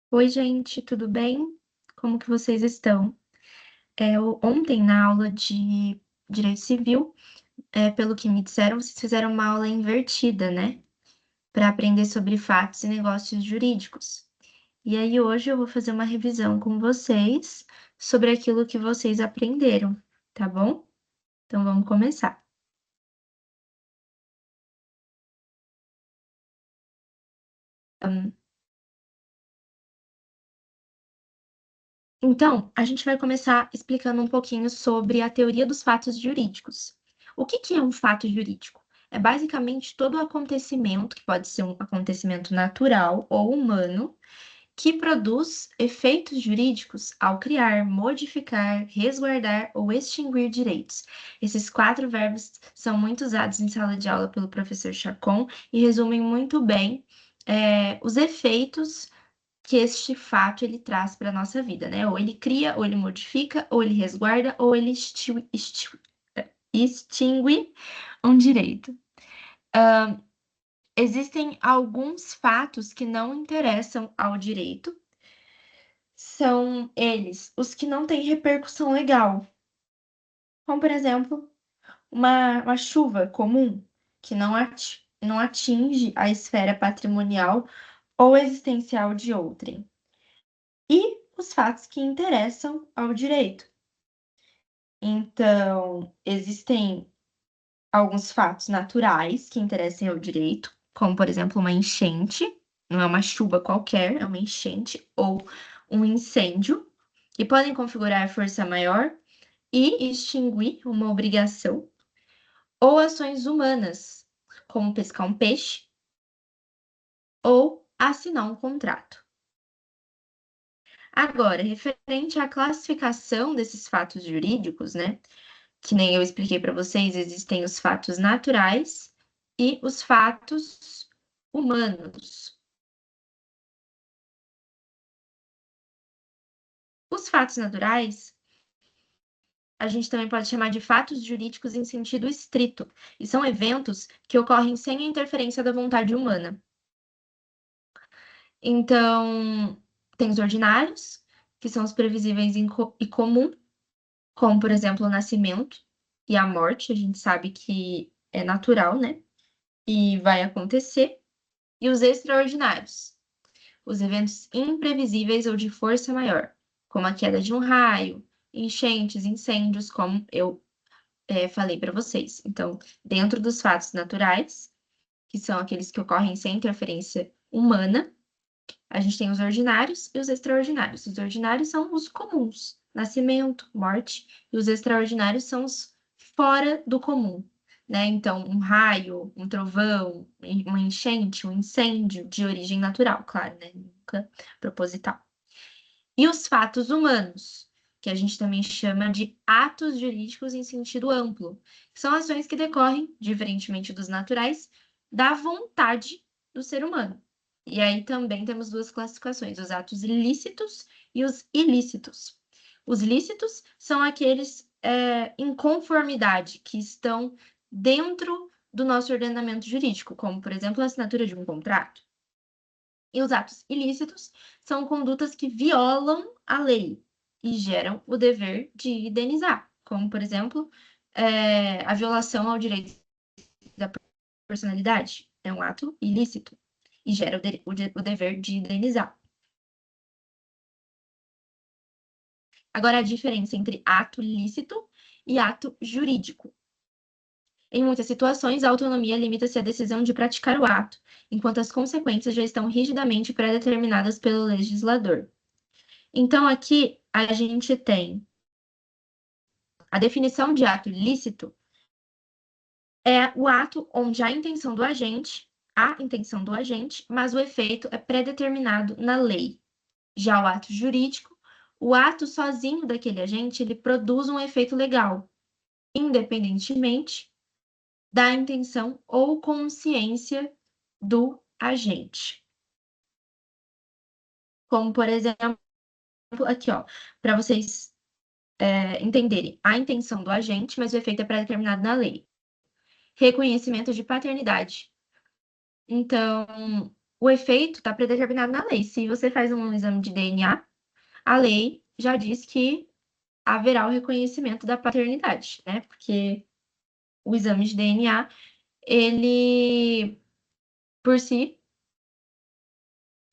Oi, gente, tudo bem? Como que vocês estão? Ontem, na aula de Direito Civil, pelo que me disseram, vocês fizeram uma aula invertida, né? Para aprender sobre fatos e negócios jurídicos. E aí, hoje eu vou fazer uma revisão com vocês sobre aquilo que vocês aprenderam, tá bom? Então, vamos começar. Então, a gente vai começar explicando um pouquinho sobre a teoria dos fatos jurídicos. O que é um fato jurídico? É basicamente todo acontecimento, que pode ser um acontecimento natural ou humano, que produz efeitos jurídicos ao criar, modificar, resguardar ou extinguir direitos. Esses quatro verbos são muito usados em sala de aula pelo professor Chacon e resumem muito bem, os efeitos que este fato ele traz para a nossa vida, né? Ou ele cria, ou ele modifica, ou ele resguarda, ou ele extingue um direito. Existem alguns fatos que não interessam ao direito, são eles os que não têm repercussão legal, como, por exemplo, uma chuva comum que não atinge a esfera patrimonial ou existencial de outrem, e os fatos que interessam ao direito. Então, existem alguns fatos naturais que interessam ao direito, como, por exemplo, uma enchente, não é uma chuva qualquer, é uma enchente, ou um incêndio, que podem configurar força maior e extinguir uma obrigação, ou ações humanas, como pescar um peixe ou assinar um contrato. Agora, referente à classificação desses fatos jurídicos, né? Que nem eu expliquei para vocês, existem os fatos naturais e os fatos humanos. Os fatos naturais, a gente também pode chamar de fatos jurídicos em sentido estrito, e são eventos que ocorrem sem a interferência da vontade humana. Então, tem os ordinários, que são os previsíveis e comum, como, por exemplo, o nascimento e a morte, a gente sabe que é natural, né? E vai acontecer. E os extraordinários, os eventos imprevisíveis ou de força maior, como a queda de um raio, enchentes, incêndios, como eu falei para vocês. Então, dentro dos fatos naturais, que são aqueles que ocorrem sem interferência humana, a gente tem os ordinários e os extraordinários. Os ordinários são os comuns, nascimento, morte, e os extraordinários são os fora do comum, né? Então, um raio, um trovão, uma enchente, um incêndio de origem natural, claro, né? Nunca proposital. E os fatos humanos, que a gente também chama de atos jurídicos em sentido amplo, que são ações que decorrem, diferentemente dos naturais, da vontade do ser humano. E aí também temos duas classificações, os atos ilícitos e os ilícitos. Os lícitos são aqueles em conformidade, que estão dentro do nosso ordenamento jurídico, como, por exemplo, a assinatura de um contrato. E os atos ilícitos são condutas que violam a lei e geram o dever de indenizar, como, por exemplo, a violação ao direito da personalidade. É um ato ilícito e gera o dever de indenizar. Agora, a diferença entre ato lícito e ato jurídico. Em muitas situações, a autonomia limita-se à decisão de praticar o ato, enquanto as consequências já estão rigidamente pré-determinadas pelo legislador. Então, aqui a gente tem a definição de ato ilícito é o ato onde há intenção do agente, mas o efeito é pré-determinado na lei. Já o ato jurídico, o ato sozinho daquele agente, ele produz um efeito legal, independentemente da intenção ou consciência do agente. Como, por exemplo, aqui, ó, para vocês entenderem a intenção do agente, mas o efeito é pré-determinado na lei. Reconhecimento de paternidade. Então, O efeito está predeterminado na lei. Se você faz um exame de DNA, a lei já diz que haverá o reconhecimento da paternidade, né? Porque o exame de DNA, ele, por si,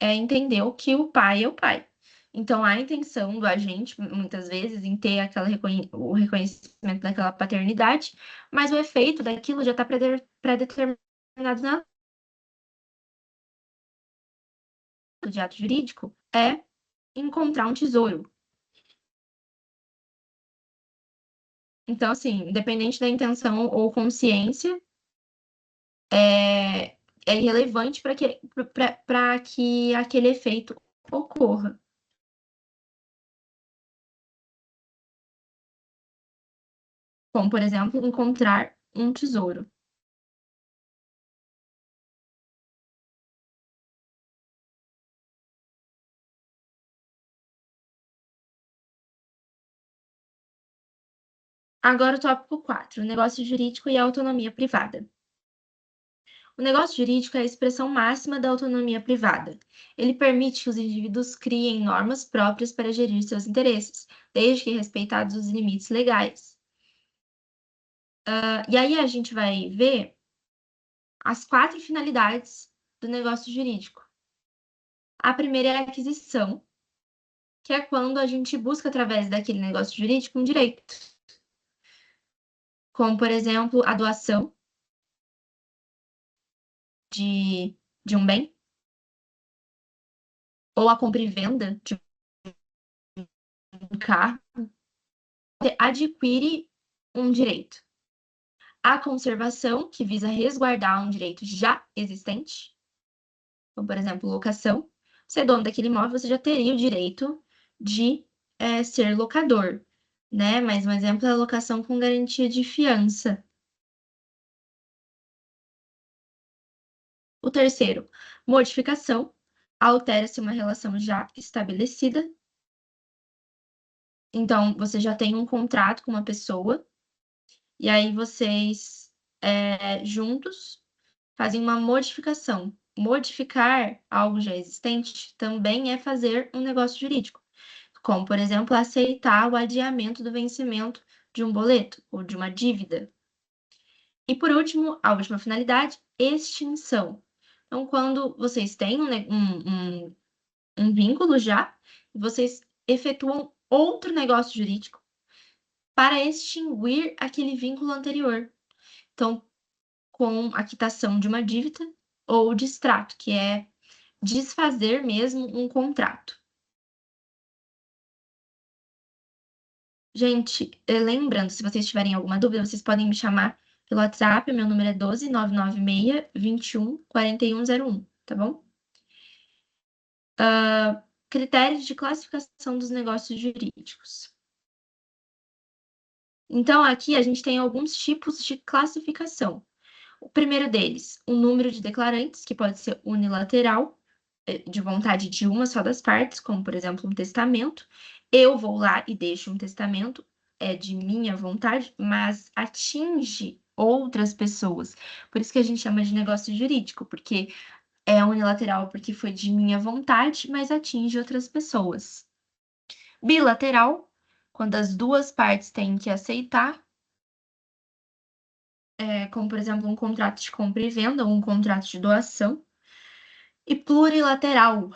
entendeu que o pai é o pai. Então, a intenção do agente, muitas vezes, em ter o reconhecimento daquela paternidade, mas o efeito daquilo já está predeterminado na de ato jurídico, é encontrar um tesouro. Então, assim, independente da intenção ou consciência, é, é irrelevante para que aquele efeito ocorra. Como, por exemplo, encontrar um tesouro. Agora, o tópico 4, negócio jurídico e autonomia privada. O negócio jurídico é a expressão máxima da autonomia privada. Ele permite que os indivíduos criem normas próprias para gerir seus interesses, desde que respeitados os limites legais. E aí a gente vai ver as 4 finalidades do negócio jurídico. A primeira é a aquisição, que é quando a gente busca, através daquele negócio jurídico, um direito. Como, por exemplo, a doação de um bem, ou a compra e venda de um carro. Você adquire um direito. A conservação, que visa resguardar um direito já existente, como, por exemplo, locação. Você é dono daquele imóvel, você já teria o direito de ser locador, né? Mais um exemplo é a locação com garantia de fiança. O terceiro, modificação. Altera-se uma relação já estabelecida. Então, você já tem um contrato com uma pessoa, e aí vocês, juntos, fazem uma modificação. Modificar algo já existente também é fazer um negócio jurídico, como, por exemplo, aceitar o adiamento do vencimento de um boleto ou de uma dívida. E, por último, a última finalidade, extinção. Então, quando vocês têm um vínculo já, vocês efetuam outro negócio jurídico para extinguir aquele vínculo anterior. Então, com a quitação de uma dívida ou distrato, que é desfazer mesmo um contrato. Gente, lembrando, se vocês tiverem alguma dúvida, vocês podem me chamar pelo WhatsApp, meu número é 12 996 21 4101, tá bom? Critérios de classificação dos negócios jurídicos. Então, aqui a gente tem alguns tipos de classificação. O primeiro deles, o número de declarantes, que pode ser unilateral, de vontade de uma só das partes, como, por exemplo, um testamento. Eu vou lá e deixo um testamento, é de minha vontade, mas atinge outras pessoas. Por isso que a gente chama de negócio jurídico, porque é unilateral, porque foi de minha vontade, mas atinge outras pessoas. Bilateral, quando as duas partes têm que aceitar, como, por exemplo, um contrato de compra e venda ou um contrato de doação. E plurilateral,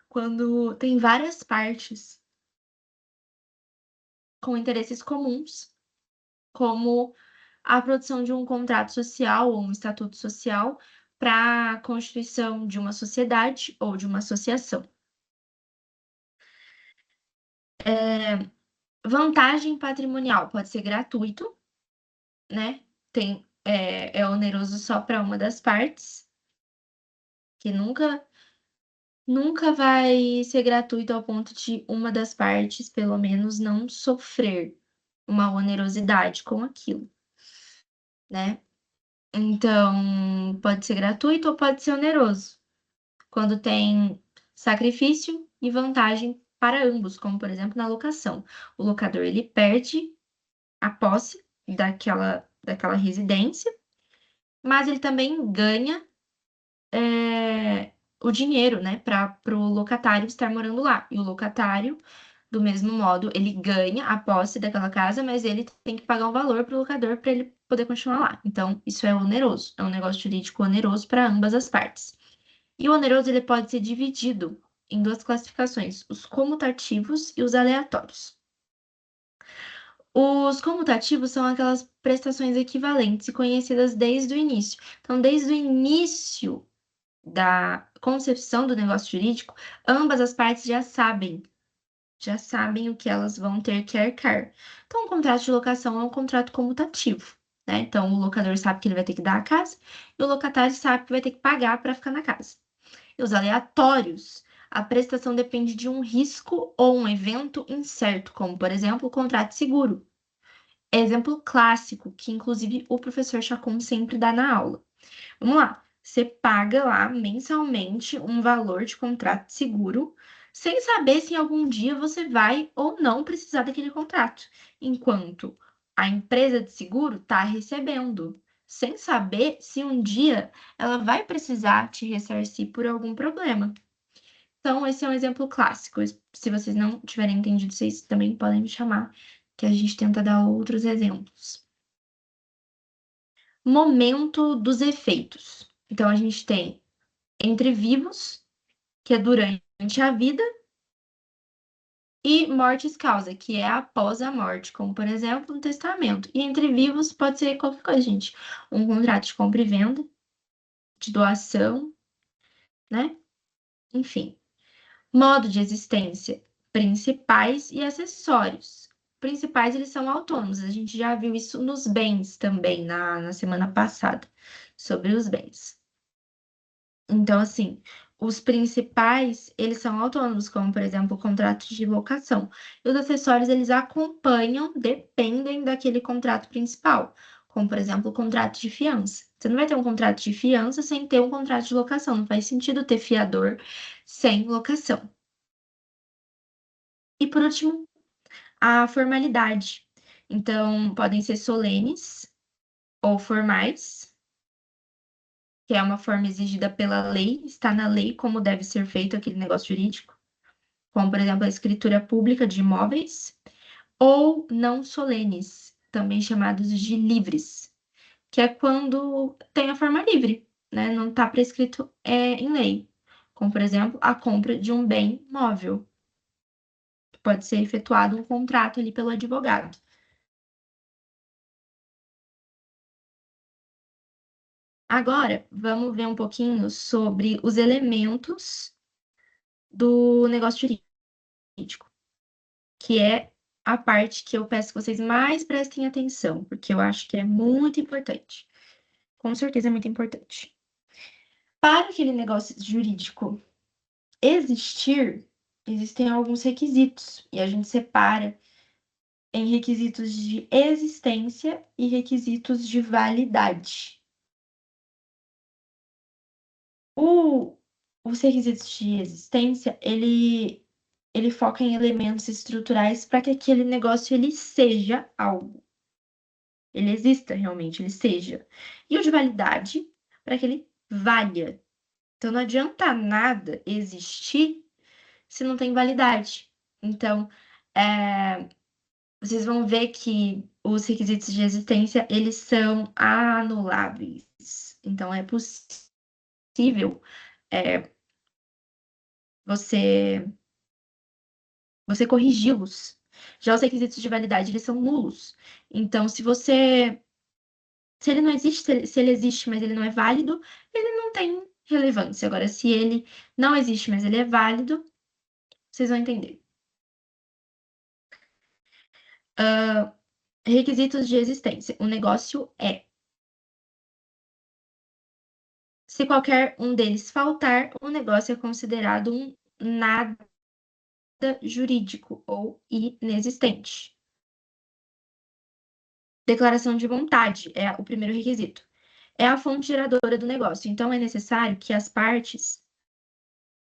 quando tem várias partes com interesses comuns, como a produção de um contrato social ou um estatuto social para a constituição de uma sociedade ou de uma associação. Vantagem patrimonial pode ser gratuito, né? É oneroso só para uma das partes, que nunca vai ser gratuito ao ponto de uma das partes, pelo menos, não sofrer uma onerosidade com aquilo, né? Então, pode ser gratuito ou pode ser oneroso, quando tem sacrifício e vantagem para ambos, como, por exemplo, na locação. O locador, ele perde a posse daquela residência, mas ele também ganha o dinheiro, né, para o locatário estar morando lá. E o locatário, do mesmo modo, ele ganha a posse daquela casa, mas ele tem que pagar um valor para o locador para ele poder continuar lá. Então, isso é oneroso, é um negócio jurídico oneroso para ambas as partes. E o oneroso ele pode ser dividido em duas classificações, os comutativos e os aleatórios. Os comutativos são aquelas prestações equivalentes e conhecidas desde o início. Então, desde o início da concepção do negócio jurídico, ambas as partes já sabem o que elas vão ter que arcar. Então, o contrato de locação é um contrato comutativo, né? Então, o locador sabe que ele vai ter que dar a casa e o locatário sabe que vai ter que pagar para ficar na casa. E os aleatórios, a prestação depende de um risco ou um evento incerto, como, por exemplo, o contrato de seguro. Exemplo clássico, que inclusive o professor Chacon sempre dá na aula. Vamos lá. Você paga lá mensalmente um valor de contrato de seguro, sem saber se algum dia você vai ou não precisar daquele contrato, enquanto a empresa de seguro está recebendo, sem saber se um dia ela vai precisar te ressarcir por algum problema. Então, esse é um exemplo clássico. Se vocês não tiverem entendido, vocês também podem me chamar, que a gente tenta dar outros exemplos. Momento dos efeitos. Então, a gente tem entre vivos, que é durante a vida, e mortis causa, que é após a morte, como por exemplo um testamento. E entre vivos pode ser qualquer coisa, gente. Um contrato de compra e venda, de doação, né? Enfim. Modo de existência, principais e acessórios. Principais, eles são autônomos. A gente já viu isso nos bens também, na semana passada, sobre os bens. Então, assim, os principais, eles são autônomos, como, por exemplo, o contrato de locação. E os acessórios, eles acompanham, dependem daquele contrato principal, como, por exemplo, o contrato de fiança. Você não vai ter um contrato de fiança sem ter um contrato de locação. Não faz sentido ter fiador sem locação. E, por último, a formalidade. Então, podem ser solenes ou formais, que é uma forma exigida pela lei, está na lei como deve ser feito aquele negócio jurídico, como, por exemplo, a escritura pública de imóveis, ou não solenes, também chamados de livres, que é quando tem a forma livre, né? Não está prescrito em lei, como, por exemplo, a compra de um bem móvel, que pode ser efetuado um contrato ali pelo advogado. Agora, vamos ver um pouquinho sobre os elementos do negócio jurídico, que é a parte que eu peço que vocês mais prestem atenção, porque eu acho que é muito importante. Com certeza é muito importante. Para aquele negócio jurídico existir, existem alguns requisitos, e a gente separa em requisitos de existência e requisitos de validade. O, os requisitos de existência, ele foca em elementos estruturais para que aquele negócio ele seja algo. Ele exista realmente, ele seja. E o de validade, para que ele valha. Então não adianta nada existir se não tem validade. Então, vocês vão ver que os requisitos de existência, eles são anuláveis. Então, é possível é, você você corrigi-los. Já os requisitos de validade, eles são nulos. Então, se ele não existe, se ele existe, mas ele não é válido, ele não tem relevância. Agora, se ele não existe, mas ele é válido, vocês vão entender. Requisitos de existência. O negócio é. Se qualquer um deles faltar, o negócio é considerado um nada jurídico ou inexistente. Declaração de vontade é o primeiro requisito. É a fonte geradora do negócio. Então, é necessário que as partes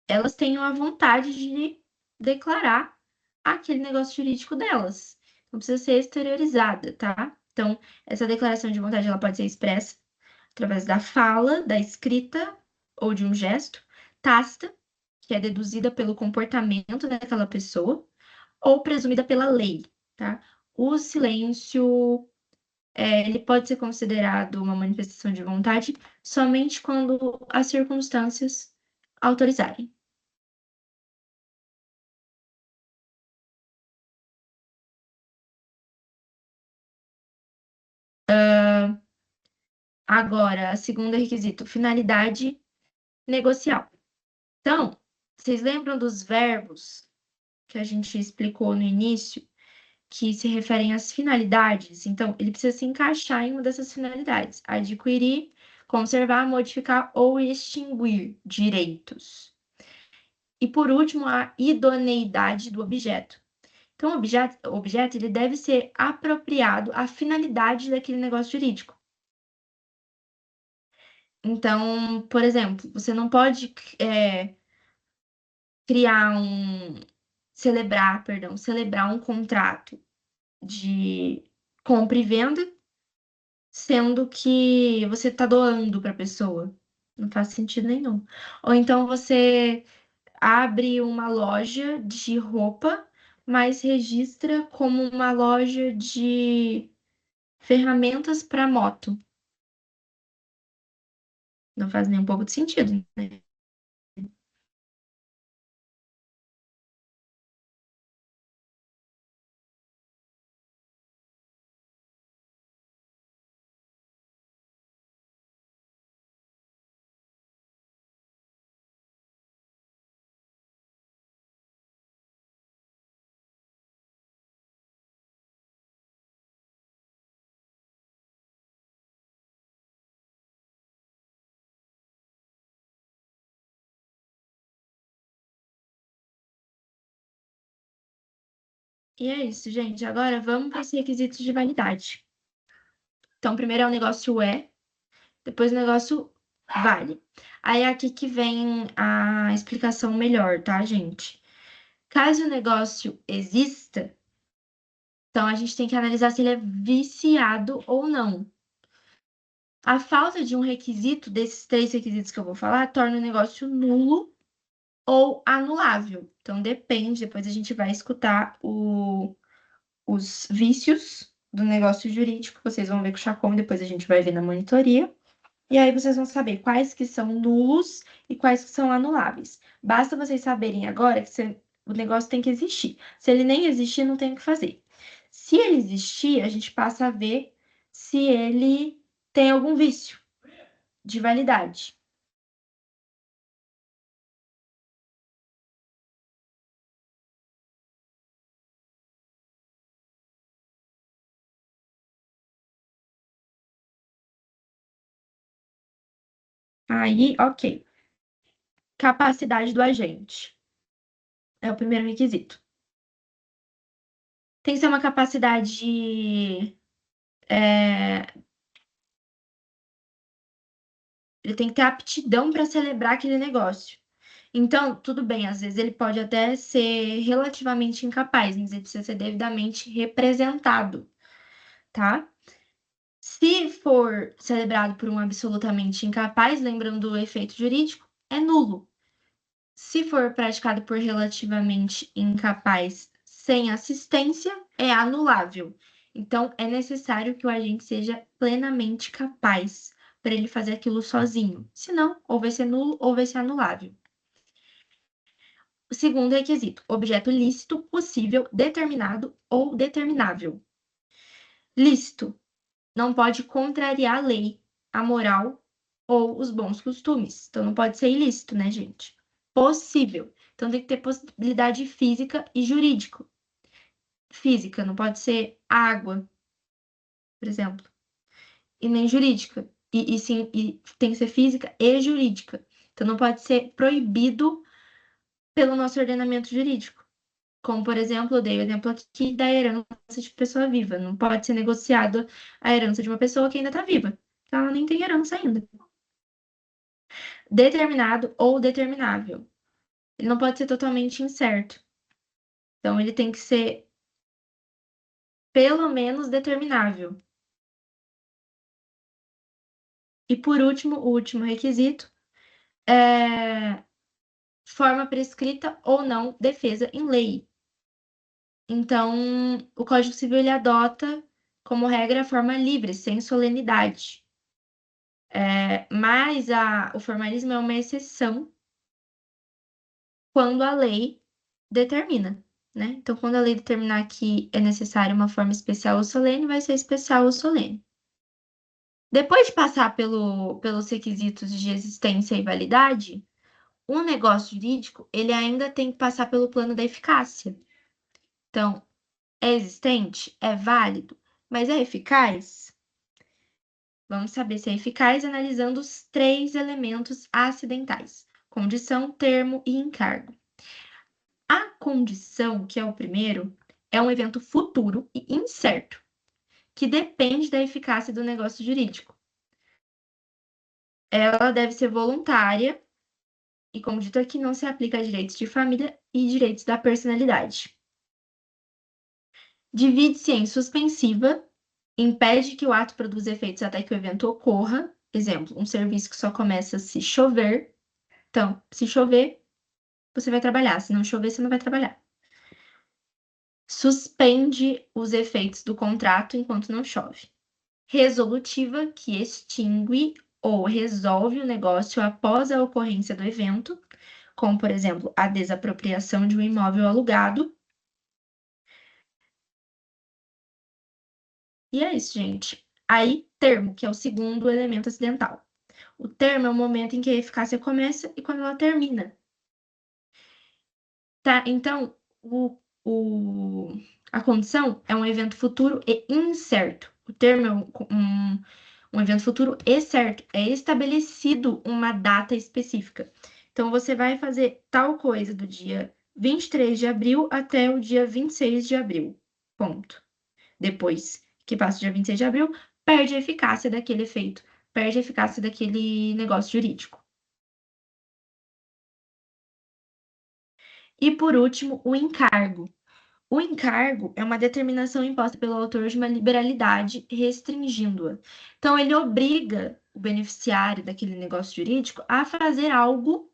elas tenham a vontade de declarar aquele negócio jurídico delas. Não precisa ser exteriorizada, tá? Então, essa declaração de vontade ela pode ser expressa através da fala, da escrita ou de um gesto, tácita, que é deduzida pelo comportamento daquela pessoa, ou presumida pela lei, tá? O silêncio, ele pode ser considerado uma manifestação de vontade somente quando as circunstâncias autorizarem. Agora, segundo requisito, finalidade negocial. Então, vocês lembram dos verbos que a gente explicou no início, que se referem às finalidades? Então, ele precisa se encaixar em uma dessas finalidades: adquirir, conservar, modificar ou extinguir direitos. E por último, a idoneidade do objeto. Então, o objeto ele deve ser apropriado à finalidade daquele negócio jurídico. Então, por exemplo, você não pode criar celebrar um contrato de compra e venda, sendo que você está doando para a pessoa. Não faz sentido nenhum. Ou então você abre uma loja de roupa, mas registra como uma loja de ferramentas para moto. Não faz nem um pouco de sentido, né? E é isso, gente. Agora vamos para os requisitos de validade. Então, primeiro é o negócio depois o negócio vale. Aí é aqui que vem a explicação melhor, tá, gente? Caso o negócio exista, então a gente tem que analisar se ele é viciado ou não. A falta de um requisito desses três requisitos que eu vou falar torna o negócio nulo ou anulável. Então depende, depois a gente vai escutar os vícios do negócio jurídico, vocês vão ver com o Chacon, depois a gente vai ver na monitoria. E aí vocês vão saber quais que são nulos e quais que são anuláveis. Basta vocês saberem agora que o negócio tem que existir. Se ele nem existir, não tem o que fazer. Se ele existir, a gente passa a ver se ele tem algum vício de validade. Aí, ok. Capacidade do agente é o primeiro requisito. Tem que ser uma capacidade. é, Ele tem que ter aptidão para celebrar aquele negócio. Então, tudo bem, às vezes ele pode até ser relativamente incapaz, mas ele precisa ser devidamente representado, tá? Se for celebrado por um absolutamente incapaz, lembrando do efeito jurídico, é nulo. Se for praticado por relativamente incapaz sem assistência, é anulável. Então, é necessário que o agente seja plenamente capaz para ele fazer aquilo sozinho. Senão, ou vai ser nulo ou vai ser anulável. O segundo requisito: objeto lícito, possível, determinado ou determinável. Lícito não pode contrariar a lei, a moral ou os bons costumes. Então, não pode ser ilícito, né, gente? Possível. Então, tem que ter possibilidade física e jurídico. Física, não pode ser água, por exemplo, e nem jurídica. E sim, e tem que ser física e jurídica. Então, não pode ser proibido pelo nosso ordenamento jurídico. Como, por exemplo, eu dei o exemplo aqui da herança de pessoa viva. Não pode ser negociado a herança de uma pessoa que ainda está viva. Ela nem tem herança ainda. Determinado ou determinável. Ele não pode ser totalmente incerto. Então, ele tem que ser pelo menos determinável. E por último, o último requisito forma prescrita ou não defesa em lei. Então, o Código Civil ele adota como regra a forma livre, sem solenidade. Mas o formalismo é uma exceção quando a lei determina, né? Então, quando a lei determinar que é necessária uma forma especial ou solene, vai ser especial ou solene. Depois de passar pelos requisitos de existência e validade, um negócio jurídico, ele ainda tem que passar pelo plano da eficácia. Então, é existente? É válido? Mas é eficaz? Vamos saber se é eficaz analisando os três elementos acidentais: condição, termo e encargo. A condição, que é o primeiro, é um evento futuro e incerto, que depende da eficácia do negócio jurídico. Ela deve ser voluntária e, como dito aqui, não se aplica a direitos de família e direitos da personalidade. Divide-se em suspensiva, impede que o ato produza efeitos até que o evento ocorra. Exemplo, um serviço que só começa se chover. Então, se chover, você vai trabalhar. Se não chover, você não vai trabalhar. Suspende os efeitos do contrato enquanto não chove. Resolutiva, que extingue ou resolve o negócio após a ocorrência do evento, como, por exemplo, a desapropriação de um imóvel alugado. E é isso, gente. Aí, termo, que é o segundo elemento acidental. O termo é o momento em que a eficácia começa e quando ela termina. Tá? Então, a condição é um evento futuro e incerto. O termo é um evento futuro e certo. É estabelecido uma data específica. Então, você vai fazer tal coisa do dia 23 de abril até o dia 26 de abril. Ponto. Depois que passa o dia 26 de abril, perde a eficácia daquele efeito, perde a eficácia daquele negócio jurídico. E por último, o encargo. O encargo é uma determinação imposta pelo autor de uma liberalidade, restringindo-a. Então, ele obriga o beneficiário daquele negócio jurídico a fazer algo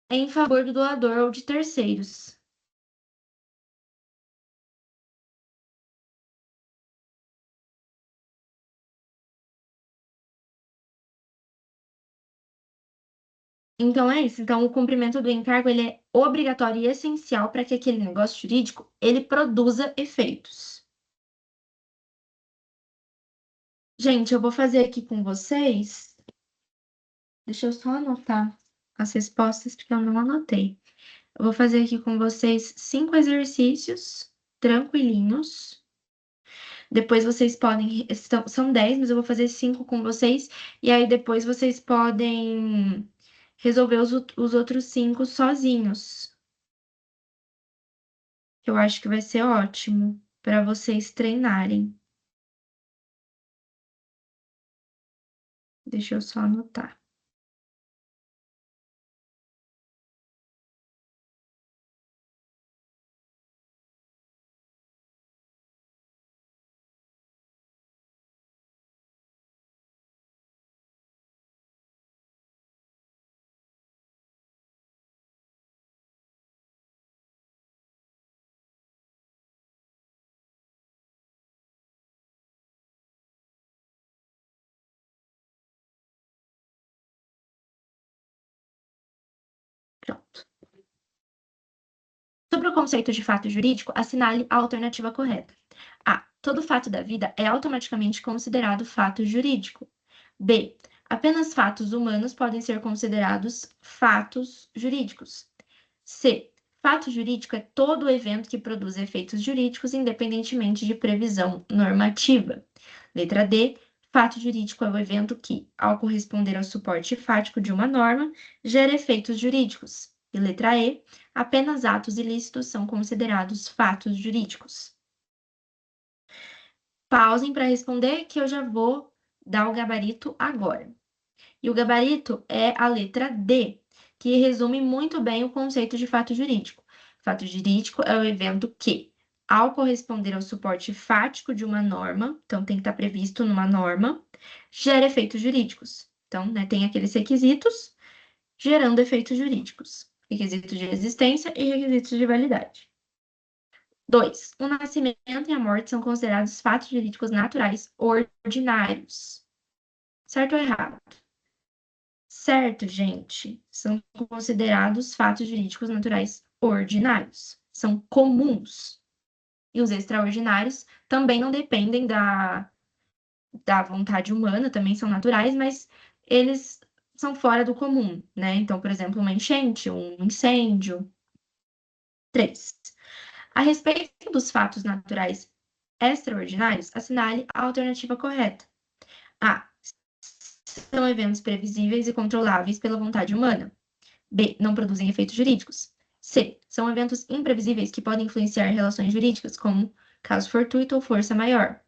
em favor do doador ou de terceiros. Então, é isso. Então, o cumprimento do encargo ele é obrigatório e essencial para que aquele negócio jurídico ele produza efeitos. Gente, eu vou fazer aqui com vocês. Deixa eu só anotar as respostas, porque eu não anotei. Eu vou fazer aqui com vocês 5 exercícios tranquilinhos. Depois vocês podem. São 10, mas eu vou fazer 5 com vocês. E aí depois vocês podem resolver os outros 5 sozinhos. Eu acho que vai ser ótimo para vocês treinarem. Deixa eu só anotar. Pronto. Sobre o conceito de fato jurídico, assinale a alternativa correta. A. Todo fato da vida é automaticamente considerado fato jurídico. B. Apenas fatos humanos podem ser considerados fatos jurídicos. C. Fato jurídico é todo evento que produz efeitos jurídicos independentemente de previsão normativa. Letra D. Fato jurídico é o evento que, ao corresponder ao suporte fático de uma norma, gera efeitos jurídicos. E letra E. Apenas atos ilícitos são considerados fatos jurídicos. Pausem para responder que eu já vou dar o gabarito agora. E o gabarito é a letra D, que resume muito bem o conceito de fato jurídico. Fato jurídico é o evento que, ao corresponder ao suporte fático de uma norma, então tem que estar previsto numa norma, gera efeitos jurídicos. Então, né, tem aqueles requisitos gerando efeitos jurídicos, requisitos de existência e requisitos de validade. 2. O nascimento e a morte são considerados fatos jurídicos naturais ordinários. Certo ou errado? Certo, gente. São considerados fatos jurídicos naturais ordinários. São comuns. E os extraordinários também não dependem da vontade humana, também são naturais, mas eles são fora do comum, né? Então, por exemplo, uma enchente, um incêndio. 3. A respeito dos fatos naturais extraordinários, assinale a alternativa correta. A. São eventos previsíveis e controláveis pela vontade humana. B. Não produzem efeitos jurídicos. C. São eventos imprevisíveis que podem influenciar relações jurídicas, como caso fortuito ou força maior.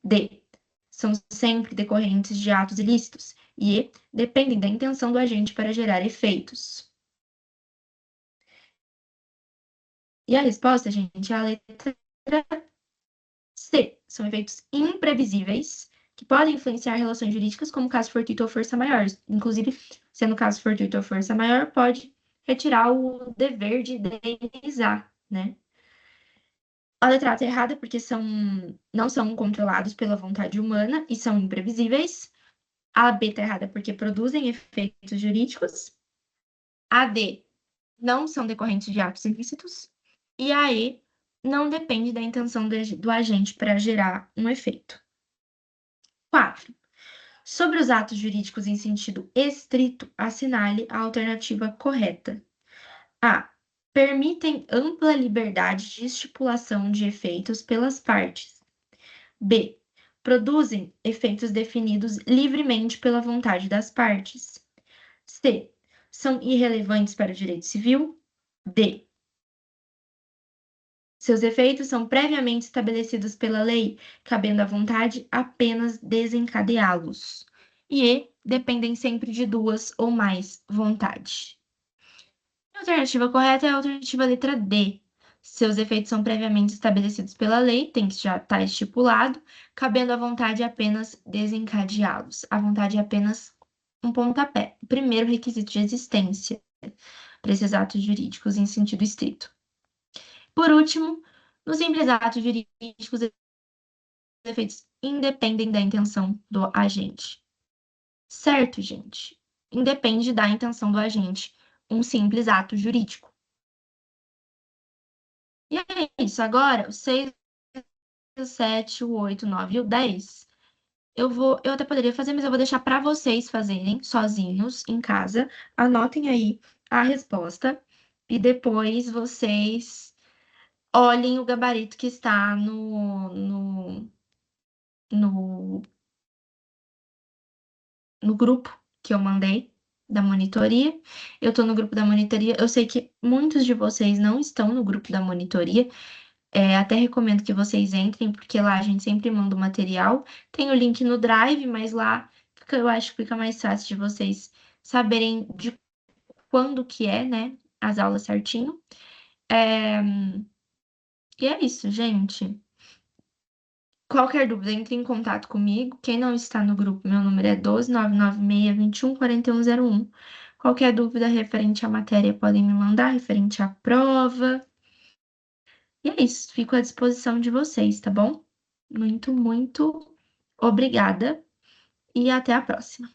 D. São sempre decorrentes de atos ilícitos. E E. Dependem da intenção do agente para gerar efeitos. E a resposta, gente, é a letra C. São efeitos imprevisíveis que podem influenciar relações jurídicas, como caso fortuito ou força maior. Inclusive, sendo caso fortuito ou força maior, pode retirar o dever de indenizar, né? A letra A está errada porque não são controlados pela vontade humana e são imprevisíveis. A B está errada porque produzem efeitos jurídicos. A D não são decorrentes de atos ilícitos. E a E não depende da intenção do agente para gerar um efeito. 4. Sobre os atos jurídicos em sentido estrito, assinale a alternativa correta. A. Permitem ampla liberdade de estipulação de efeitos pelas partes. B. Produzem efeitos definidos livremente pela vontade das partes. C. São irrelevantes para o direito civil. D. Seus efeitos são previamente estabelecidos pela lei, cabendo à vontade apenas desencadeá-los. E E. Dependem sempre de duas ou mais vontades. A alternativa correta é a alternativa letra D. Seus efeitos são previamente estabelecidos pela lei, tem que já estar estipulado, cabendo à vontade apenas desencadeá-los. A vontade é apenas um pontapé, o primeiro requisito de existência para esses atos jurídicos em sentido estrito. Por último, nos simples atos jurídicos, os efeitos independem da intenção do agente. Certo, gente? Independe da intenção do agente, um simples ato jurídico. E é isso. Agora, o 6, o 7, o 8, o 9 e o 10. Eu até poderia fazer, mas eu vou deixar para vocês fazerem sozinhos em casa. Anotem aí a resposta e depois vocês olhem o gabarito que está no, no grupo que eu mandei da monitoria. Eu estou no grupo da monitoria. Eu sei que muitos de vocês não estão no grupo da monitoria. Até recomendo que vocês entrem, porque lá a gente sempre manda o material. Tem o link no Drive, mas lá eu acho que fica mais fácil de vocês saberem de quando que é, né? As aulas certinho. É, E é isso, gente. Qualquer dúvida, entre em contato comigo. Quem não está no grupo, meu número é 12996214101. Qualquer dúvida referente à matéria, podem me mandar, referente à prova. E é isso, fico à disposição de vocês, tá bom? Muito, muito obrigada e até a próxima.